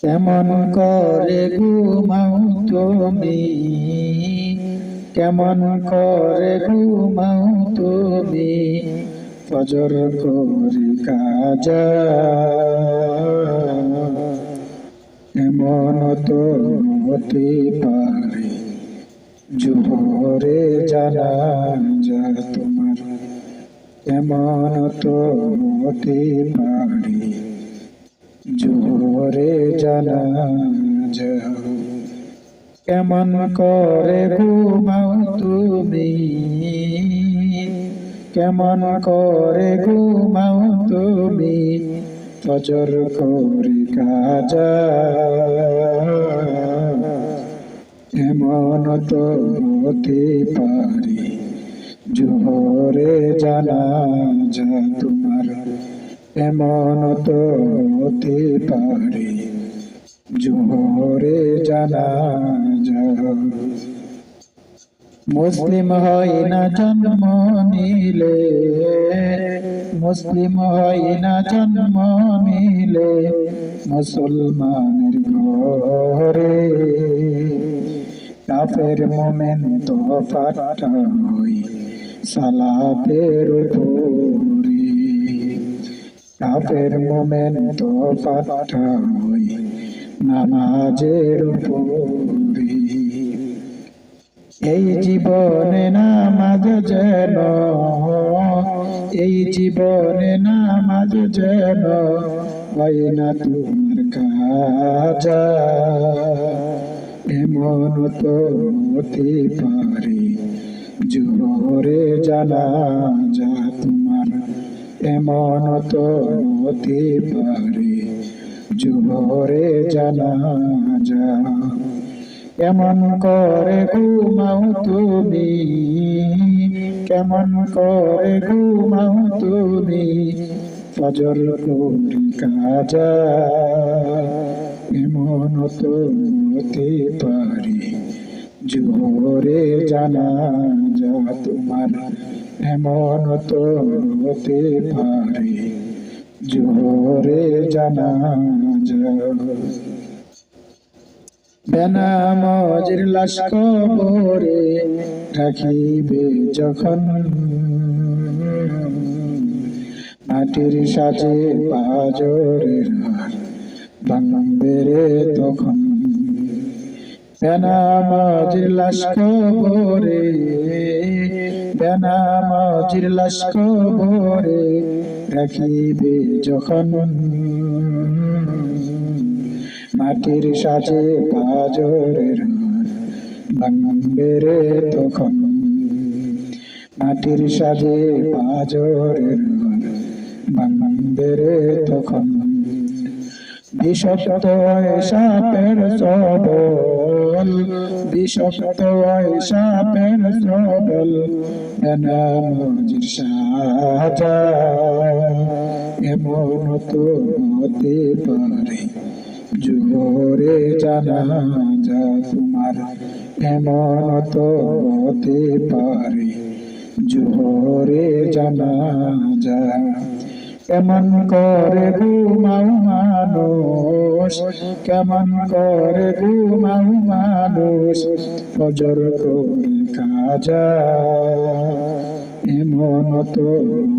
কেমন করে ঘুমাও তুমি, কেমন করে ঘুমাও তুমি, ফজর করে কাজা। এমন তো হতে পারে জোহরে জানাজা তোমার, এমন তো হতে পারে জোহরে জানাজা। কেমন করে ঘুমাও তুমি, কেমন করে ঘুমাও তুমি, ফজর করে কাজা। এমন তো হতে পারে জোহরে জানাজা তোমার, এমন তো হতে পারে জোহরে জানাজা। মুসলিম হয় না জন্ম নিলে, মুসলিম হয় না জন্ম নিলে, মুসলমানের ঘরে কাফের মোমেন তো ফাটা হই সালাতের উপরে, কাফের মোমেন তো ফাটা হই নামাজের উপরে। এই জীবনে নামাজ যেন, এই জীবনে নামাজ যেন হয় না তোমার কাজা। এমন তো হতে পারে জোহরে জানাজা তোমার, এমন তো হতে পারে জোহরে জানাজা। কেমন করে ঘুমাও তুমি, কেমন করে ঘুমাও তুমি, ফজর করে কাজা। এমন তো হতে পারে জোহরে জানাজা তোমার, এমন তো হতে পারে জোহরে জানাজা। বেনামাজের লাশ কবরে রাখিবে যখন, মাটির সাজে পাজরের হাড় ভাঙবে রে তখন। বেনামাজের লাশ কবরে, বেনামাজের লাশ কবরে রাখিবে যখন, মাটির সাজে পাজরের হাড় ভাঙবে রে তখন, মাটির সাজে পাজরের হাড় ভাঙবে রে তখন। বিষাক্ত সাপের সবল, বিষাক্ত সাপের সবল, বেনামাজের সাজা। এমন তো হতে পারে জোহরে জানাজা তোমার, এমন তো হতে পারে জোহরে জানাজা। কেমন করে ঘুমাও মানুষ, কেমন করে ঘুমাও মানুষ, ফজর করে কাজা। এমন তো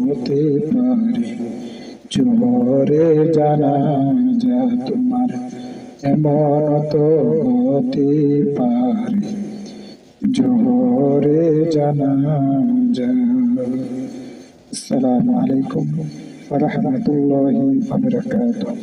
হতে পারে জোহরে জানাজা তোমার, এমন তো হতে পারে জোহরে জানাজা। আসসালামু আলাইকুম ওয়া রাহমাতুল্লাহি ওয়া বারাকাতুহু।